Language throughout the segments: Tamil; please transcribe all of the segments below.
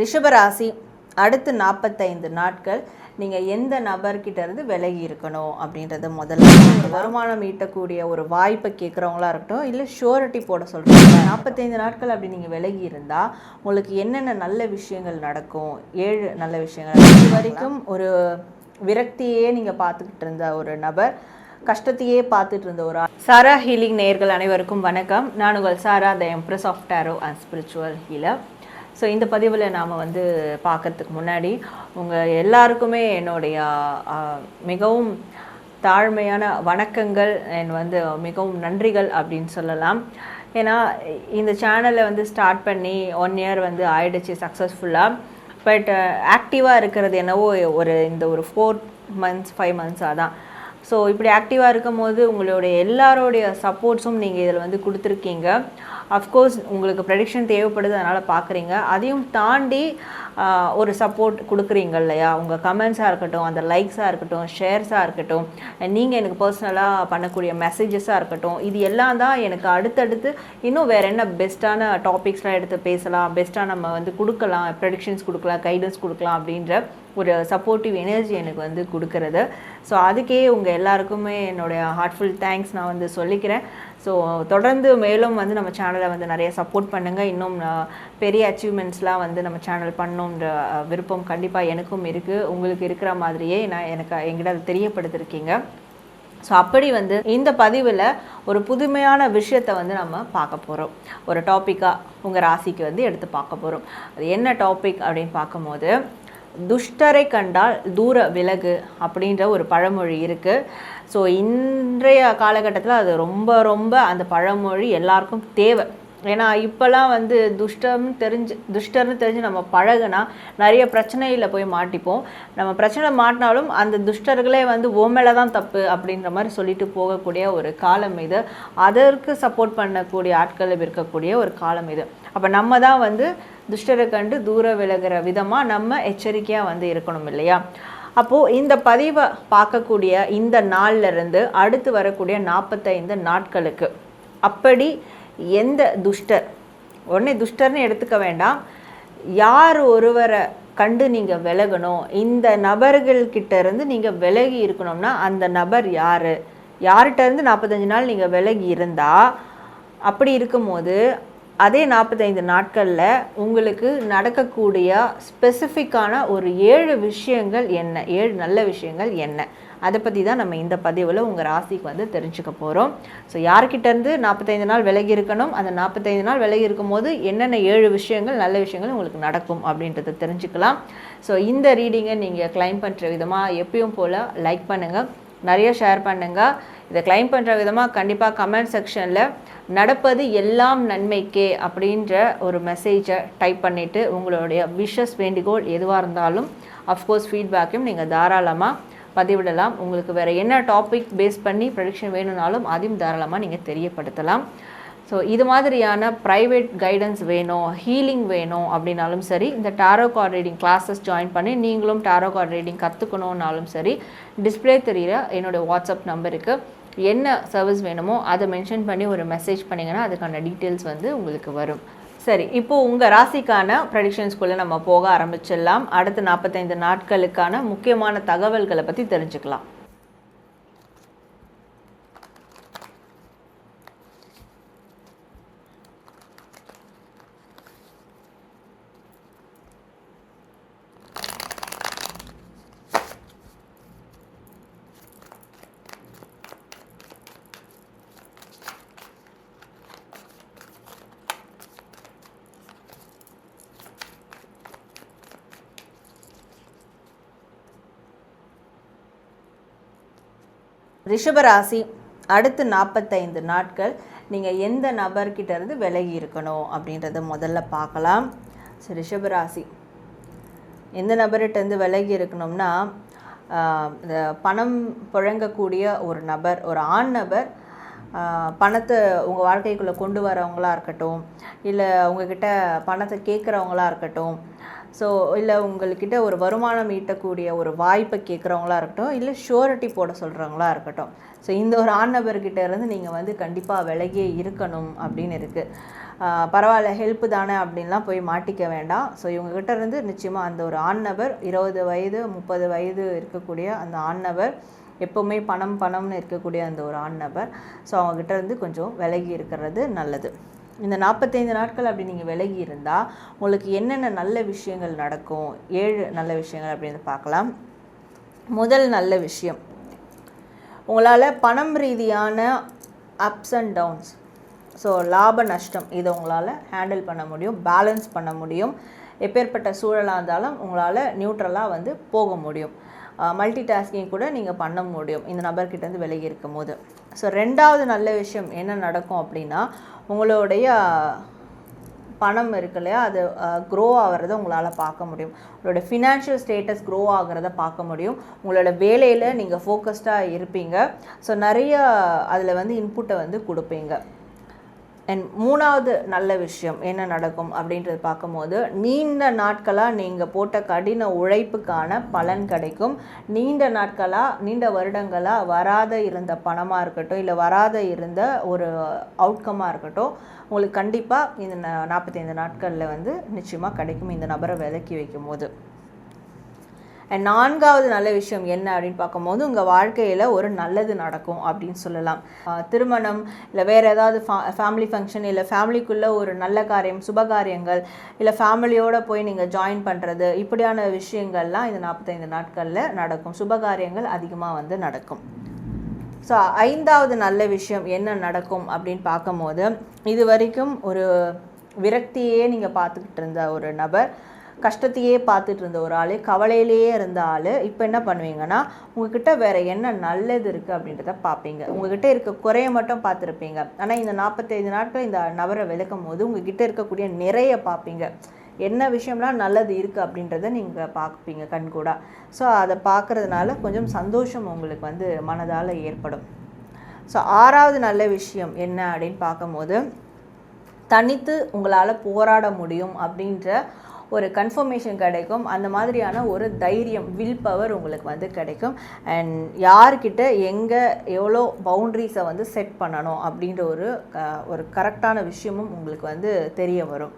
ரிஷபராசி அடுத்து 45 நாட்கள் நீங்கள் எந்த நபர்கிட்ட இருந்து விலகி இருக்கணும் அப்படின்றத முதல்ல வருமானம் ஈட்டக்கூடிய ஒரு வாய்ப்பை கேட்குறவங்களா இருக்கட்டும், இல்லை ஷூரிட்டி போட சொல்கிறாங்க. 45 நாட்கள் அப்படி நீங்கள் விலகி இருந்தால் உங்களுக்கு என்னென்ன நல்ல விஷயங்கள் நடக்கும்? 7 நல்ல விஷயங்கள். இது வரைக்கும் ஒரு விரக்தியே நீங்கள் பார்த்துக்கிட்டு இருந்த ஒரு நபர் கஷ்டத்தையே பார்த்துட்டு இருந்த ஒரு சாரா ஹீலிங் நேயர்கள் அனைவருக்கும் வணக்கம். நான் உங்கள் Sarah, the empress of tarot and spiritual healer. So இந்த பதிவில் நாம் பார்க்கறதுக்கு முன்னாடி உங்கள் எல்லாருக்குமே என்னுடைய மிகவும் தாழ்மையான வணக்கங்கள் அண்ட் மிகவும் நன்றிகள் அப்படின்னு சொல்லலாம். ஏன்னா இந்த சேனலை ஸ்டார்ட் பண்ணி 1 இயர் ஆயிடுச்சு சக்ஸஸ்ஃபுல்லாக. பட் ஆக்டிவாக இருக்கிறது என்னவோ ஒரு 4 months 5 months தான். ஸோ இப்படி ஆக்டிவாக இருக்கும் போது உங்களுடைய எல்லாரோடைய சப்போர்ட்ஸும் நீங்கள் இதில் கொடுத்துருக்கீங்க. அஃப்கோர்ஸ் உங்களுக்கு ப்ரெடிக்ஷன் தேவைப்படுது, அதனால் பார்க்குறீங்க. அதையும் தாண்டி ஒரு சப்போர்ட் கொடுக்குறீங்க இல்லையா? உங்கள் கமெண்ட்ஸாக இருக்கட்டும், அந்த லைக்ஸாக இருக்கட்டும், ஷேர்ஸாக இருக்கட்டும், நீங்கள் எனக்கு பர்சனலாக பண்ணக்கூடிய மெசேஜஸாக இருக்கட்டும், இது எல்லாம் தான் எனக்கு அடுத்தடுத்து இன்னும் வேறு என்ன பெஸ்ட்டான டாபிக்ஸ்லாம் எடுத்து பேசலாம், பெஸ்ட்டாக நம்ம கொடுக்கலாம், ப்ரெடிக்ஷன்ஸ் கொடுக்கலாம், கைடன்ஸ் கொடுக்கலாம் அப்படின்ற ஒரு சப்போர்ட்டிவ் எனர்ஜி எனக்கு கொடுக்கறது. ஸோ அதுக்கே உங்கள் எல்லாருக்குமே என்னுடைய ஹார்ட்ஃபுல் தேங்க்ஸ் நான் சொல்லிக்கிறேன். ஸோ தொடர்ந்து மேலும் நம்ம சேனலை நிறைய சப்போர்ட் பண்ணுங்கள். இன்னும் பெரிய அச்சீவ்மெண்ட்ஸ்லாம் நம்ம சேனல் பண்ணணுன்ற விருப்பம் கண்டிப்பாக எனக்கும் இருக்குது. உங்களுக்கு இருக்கிற மாதிரியே என்கிட்ட அதை தெரியப்படுத்திருக்கீங்க. ஸோ அப்படி இந்த பதிவில் ஒரு புதுமையான விஷயத்தை நம்ம பார்க்க போகிறோம். ஒரு டாப்பிக்காக உங்கள் ராசிக்கு எடுத்து பார்க்க போகிறோம். அது என்ன டாபிக் அப்படின்னு பார்க்கும்போது, துஷ்டரை கண்டால் தூர விலகு அப்படின்ற ஒரு பழமொழி இருக்குது. ஸோ இன்றைய காலகட்டத்தில் அது ரொம்ப ரொம்ப அந்த பழமொழி எல்லாருக்கும் தேவை. ஏன்னா இப்போல்லாம் துஷ்டர்னு தெரிஞ்சு நம்ம பழகுனா நிறைய பிரச்சனையில் போய் மாட்டிப்போம். நம்ம பிரச்சனை மாட்டினாலும் அந்த துஷ்டர்களே ஓமேல தான் தப்பு அப்படின்ற மாதிரி சொல்லிட்டு போகக்கூடிய ஒரு காலம் இது. அதற்கு சப்போர்ட் பண்ணக்கூடிய ஆட்கள் இருக்கக்கூடிய ஒரு காலம் இது. அப்போ நம்ம தான் துஷ்டரை கண்டு தூர விலகிற விதமாக நம்ம எச்சரிக்கையாக இருக்கணும் இல்லையா? அப்போது இந்த பதிவை பார்க்கக்கூடிய இந்த நாள்லேருந்து அடுத்து வரக்கூடிய 45 நாட்களுக்கு அப்படி எந்த துஷ்டர், உடனே துஷ்டர்னு எடுத்துக்க வேண்டாம், யார் ஒருவரை கண்டு நீங்கள் விலகணும், இந்த நபர்கள்கிட்ட இருந்து நீங்கள் விலகி இருக்கணும்னா அந்த நபர் யார், யார்கிட்ட இருந்து 45 நாள் நீங்கள் விலகி இருந்தால், அப்படி இருக்கும்போது அதே 45 நாட்களில் உங்களுக்கு நடக்கக்கூடிய ஸ்பெசிஃபிக்கான ஒரு 7 விஷயங்கள் என்ன, 7 நல்ல விஷயங்கள் என்ன, அதை பற்றி தான் நம்ம இந்த பதிவில் உங்கள் ராசிக்கு தெரிஞ்சுக்க போகிறோம். ஸோ யார்கிட்டேருந்து 45 நாள் விலகி இருக்கணும், அந்த 45 நாள் விலகி இருக்கும்போது என்னென்ன 7 விஷயங்கள் நல்ல விஷயங்கள் உங்களுக்கு நடக்கும் அப்படின்றத தெரிஞ்சுக்கலாம். ஸோ இந்த ரீடிங்கை நீங்கள் கிளைம் பண்ணுற விதமாக எப்பயும் போல் லைக் பண்ணுங்கள், நிறைய ஷேர் பண்ணுங்கள். இதை கிளைம் பண்ணுற விதமாக கண்டிப்பாக கமெண்ட் செக்ஷனில் நடப்பது எல்லாம் நன்மைக்கே அப்படின்ற ஒரு மெசேஜை டைப் பண்ணிவிட்டு உங்களுடைய விஷஸ் வேண்டுகோள் எதுவாக இருந்தாலும் அஃப்கோர்ஸ் ஃபீட்பேக்கையும் நீங்கள் தாராளமாக பதிவிடலாம். உங்களுக்கு வேறு என்ன டாபிக் பேஸ் பண்ணி ப்ரெடிக்ஷன் வேணும்னாலும் அதையும் தாராளமாக நீங்கள் தெரியப்படுத்தலாம். ஸோ இது மாதிரியான ப்ரைவேட் கைடன்ஸ் வேணும், ஹீலிங் வேணும் அப்படின்னாலும் சரி, இந்த tarot card reading classes join பண்ணி நீங்களும் டாரோ கார்ட் ரீடிங் கற்றுக்கணுன்னாலும் சரி, டிஸ்பிளே தெரிகிற என்னோடய வாட்ஸ்அப் நம்பருக்கு என்ன சர்வீஸ் வேணுமோ அதை மென்ஷன் பண்ணி ஒரு மெசேஜ் பண்ணிங்கன்னா அதுக்கான டீட்டெயில்ஸ் உங்களுக்கு வரும். சரி, இப்போது உங்கள் ராசிக்கான ப்ரெடிக்ஷன்ஸ்குள்ளே நம்ம போக ஆரம்பிச்சிடலாம். அடுத்த 45 நாட்களுக்கான முக்கியமான தகவல்களை பற்றி தெரிஞ்சுக்கலாம். ரிஷபராசி அடுத்து 45 நாட்கள் நீங்கள் எந்த நபர்கிட்ட இருந்து விலகி இருக்கணும் அப்படின்றத முதல்ல பார்க்கலாம். ஸோ ரிஷபராசி எந்த நபர்கிட்டேருந்து விலகி இருக்கணும்னா, இந்த பணம் புழங்கக்கூடிய ஒரு நபர், ஒரு ஆண் நபர் பணத்தை உங்கள் வாழ்க்கைக்குள்ளே கொண்டு வரவங்களாக இருக்கட்டும், இல்லை உங்ககிட்ட பணத்தை கேட்குறவங்களா இருக்கட்டும், ஸோ இல்லை உங்கள்கிட்ட ஒரு வருமானம் ஈட்டக்கூடிய ஒரு வாய்ப்பை கேட்குறவங்களா இருக்கட்டும், இல்லை ஷூரிட்டி போட சொல்கிறவங்களா இருக்கட்டும். ஸோ இந்த ஒரு ஆண் நபர்கிட்ட இருந்து நீங்கள் கண்டிப்பாக விலகியே இருக்கணும் அப்படின்னு இருக்குது. பரவாயில்ல ஹெல்ப்பு தானே அப்படின்லாம் போய் மாட்டிக்க வேண்டாம். ஸோ இவங்ககிட்ட இருந்து நிச்சயமாக அந்த ஒரு ஆண் நபர் 20 வயது 30 வயது இருக்கக்கூடிய அந்த ஆண் நபர், எப்போவுமே பணம்னு இருக்கக்கூடிய அந்த ஒரு ஆண் நபர், ஸோ அவங்ககிட்ட இருந்து கொஞ்சம் விலகி இருக்கிறது நல்லது. இந்த 45 நாட்கள் அப்படி நீங்கள் விலகி இருந்தால் உங்களுக்கு என்னென்ன நல்ல விஷயங்கள் நடக்கும், 7 நல்ல விஷயங்கள் அப்படின்னு பார்க்கலாம். முதல் நல்ல விஷயம், உங்களால் பணம் ரீதியான அப்ஸ் அண்ட் டவுன்ஸ், ஸோ லாப நஷ்டம், இதை உங்களால் ஹேண்டில் பண்ண முடியும், பேலன்ஸ் பண்ண முடியும். எப்பேற்பட்ட சூழலாக இருந்தாலும் உங்களால் நியூட்ரலாக வந்து போக முடியும். மல்டி டாஸ்கிங் கூட நீங்கள் பண்ண முடியும் இந்த நபர்கிட்டேருந்து விலகி இருக்கும் போது. ஸோ 2வது நல்ல விஷயம் என்ன நடக்கும் அப்படின்னா, உங்களுடைய பணம் இருக்கு இல்லையா, அது க்ரோ ஆகிறத உங்களால் பார்க்க முடியும். உங்களோட ஃபினான்ஷியல் ஸ்டேட்டஸ் க்ரோ ஆகிறத பார்க்க முடியும். உங்களோட வேலையில் நீங்கள் ஃபோக்கஸ்டாக இருப்பீங்க. ஸோ நிறைய அதில் வந்து இன்புட்டை வந்து கொடுப்பீங்க. அண்ட் 3வது நல்ல விஷயம் என்ன நடக்கும் அப்படின்றது பார்க்கும்போது, நீண்ட நாட்களாக நீங்கள் போட்ட கடின உழைப்புக்கான பலன் கிடைக்கும். நீண்ட வருடங்களாக வராத இருந்த பணமாக இருக்கட்டும், இல்லை வராத இருந்த ஒரு அவுட்கமாக இருக்கட்டும், உங்களுக்கு கண்டிப்பாக இந்த 45 நாட்களில் வந்து நிச்சயமாக கிடைக்கும் இந்த நபரை விலக்கி வைக்கும் போது. அண்ட் 4வது நல்ல விஷயம் என்ன அப்படின்னு பார்க்கும்போது, உங்கள் வாழ்க்கையில் ஒரு நல்லது நடக்கும் அப்படின்னு சொல்லலாம். திருமணம், இல்லை வேறு ஏதாவது ஃபேமிலி ஃபங்க்ஷன், இல்லை ஃபேமிலிக்குள்ளே ஒரு நல்ல காரியம், சுபகாரியங்கள், இல்லை ஃபேமிலியோடு போய் நீங்கள் ஜாயின் பண்ணுறது, இப்படியான விஷயங்கள்லாம் இந்த 45 நாட்களில் நடக்கும். சுபகாரியங்கள் அதிகமாக வந்து நடக்கும். ஸோ 5வது நல்ல விஷயம் என்ன நடக்கும் அப்படின்னு பார்க்கும்போது, இது வரைக்கும் ஒரு விரக்தியே நீங்கள் பார்த்துக்கிட்டு இருந்த ஒரு நபர், கஷ்டத்தையே பார்த்துட்டு இருந்த ஒரு ஆள், கவலையிலேயே இருந்த ஆள், இப்போ என்ன பண்ணுவீங்கன்னா, உங்ககிட்ட வேறு என்ன நல்லது இருக்குது அப்படின்றத பார்ப்பீங்க. உங்ககிட்ட இருக்க குறைய மட்டும் பார்த்துருப்பீங்க. ஆனால் இந்த 45 நாட்கள் இந்த நபரை விளக்கும் போது உங்ககிட்ட இருக்கக்கூடிய நிறைய பார்ப்பீங்க. என்ன விஷயம்லாம் நல்லது இருக்குது அப்படின்றத நீங்கள் பார்ப்பீங்க கண்கூடா. ஸோ அதை பார்க்குறதுனால கொஞ்சம் சந்தோஷம் உங்களுக்கு வந்து மனதால் ஏற்படும். ஸோ 6வது நல்ல விஷயம் என்ன அப்படின்னு பார்க்கும்போது, தனித்து உங்களால் போராட முடியும் அப்படின்ற ஒரு கன்ஃபர்மேஷன் கிடைக்கும். அந்த மாதிரியான ஒரு தைரியம், வில் பவர் உங்களுக்கு வந்து கிடைக்கும். அண்ட் யார்கிட்ட எங்கே எவ்வளோ பவுண்ட்ரிஸை வந்து செட் பண்ணணும் அப்படின்ற ஒரு கரெக்டான விஷயமும் உங்களுக்கு வந்து தெரிய வரும்.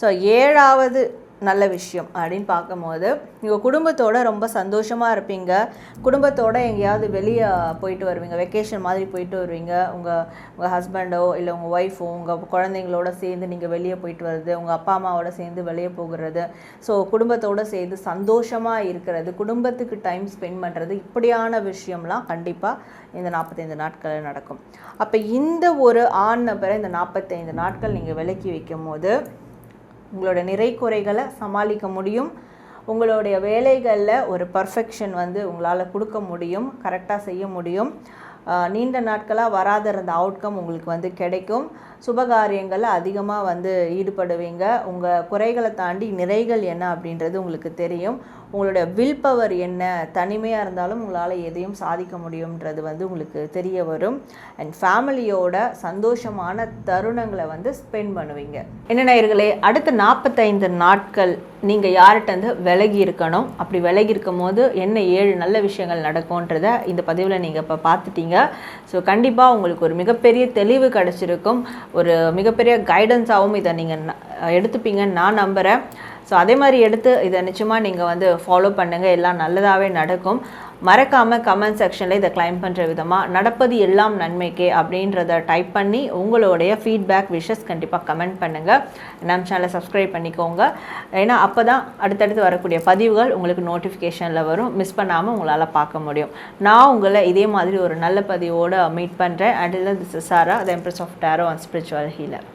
ஸோ 7வது நல்ல விஷயம் அப்படின்னு பார்க்கும்போது, உங்கள் குடும்பத்தோடு ரொம்ப சந்தோஷமாக இருப்பீங்க. குடும்பத்தோடு எங்கேயாவது வெளியே போயிட்டு வருவீங்க, வெக்கேஷன் மாதிரி போயிட்டு வருவீங்க. உங்கள் ஹஸ்பண்டோ இல்லை உங்கள் ஒய்ஃபோ உங்கள் குழந்தைங்களோட சேர்ந்து நீங்கள் வெளியே போயிட்டு வருது, உங்கள் அப்பா அம்மாவோட சேர்ந்து வெளியே போகிறது, ஸோ குடும்பத்தோடு சேர்ந்து சந்தோஷமாக இருக்கிறது, குடும்பத்துக்கு டைம் ஸ்பெண்ட் பண்ணுறது, இப்படியான விஷயம்லாம் கண்டிப்பாக இந்த 45 நாட்களில் நடக்கும். அப்போ இந்த ஒரு ஆண் நபரை இந்த 45 நாட்கள் நீங்கள் விலக்கி வைக்கும் போது உங்களோட நிறை குறைகளை சமாளிக்க முடியும். உங்களுடைய வேலைகளில் ஒரு பர்ஃபெக்ஷன் வந்து உங்களால் கொடுக்க முடியும், கரெக்டாக செய்ய முடியும். நீண்ட நாட்களாக வராத இருந்த அவுட்கம் உங்களுக்கு வந்து கிடைக்கும். சுபகாரியங்களில் அதிகமாக வந்து ஈடுபடுவீங்க. உங்கள் குறைகளை தாண்டி நிறைகள் என்ன அப்படின்றது உங்களுக்கு தெரியும். உங்களோட வில் பவர் என்ன, தனிமையாக இருந்தாலும் உங்களால் எதையும் சாதிக்க முடியும்ன்றது வந்து உங்களுக்கு தெரிய வரும். அண்ட் ஃபேமிலியோட சந்தோஷமான தருணங்களை வந்து ஸ்பெண்ட் பண்ணுவீங்க. என்ன நேயர்களே, அடுத்த 45 நாட்கள் நீங்கள் யார்கிட்டேருந்து விலகி இருக்கணும், அப்படி விலகி இருக்கும் போது என்ன 7 நல்ல விஷயங்கள் நடக்கும்ன்றதை இந்த பதிவில் நீங்கள் இப்போ பார்த்துட்டீங்க. ஸோ கண்டிப்பாக உங்களுக்கு ஒரு மிகப்பெரிய தெளிவு கிடச்சிருக்கும், ஒரு மிகப்பெரிய கைடன்ஸாகவும் இதை நீங்கள் எடுத்துப்பீங்கன்னு நான் நம்புகிறேன். ஸோ அதே மாதிரி எடுத்து இதை நிச்சயமாக நீங்கள் வந்து ஃபாலோ பண்ணுங்கள், எல்லாம் நல்லதாகவே நடக்கும். மறக்காமல் கமெண்ட் செக்ஷனில் இதை கிளைம் பண்ணுற விதமாக நடப்பது எல்லாம் நன்மைக்கே அப்படின்றத டைப் பண்ணி உங்களுடைய ஃபீட்பேக் விஷஸ் கண்டிப்பாக கமெண்ட் பண்ணுங்கள். நம்ம சேனலை சப்ஸ்கிரைப் பண்ணிக்கோங்க. ஏன்னா அப்போ தான் அடுத்தடுத்து வரக்கூடிய பதிவுகள் உங்களுக்கு நோட்டிஃபிகேஷனில் வரும், மிஸ் பண்ணாமல் உங்களால் பார்க்க முடியும். நான் உங்களை இதே மாதிரி ஒரு நல்ல பதிவோடு மீட் பண்ணுறேன். Until this is Sara, the empress of tarot and spiritual healer.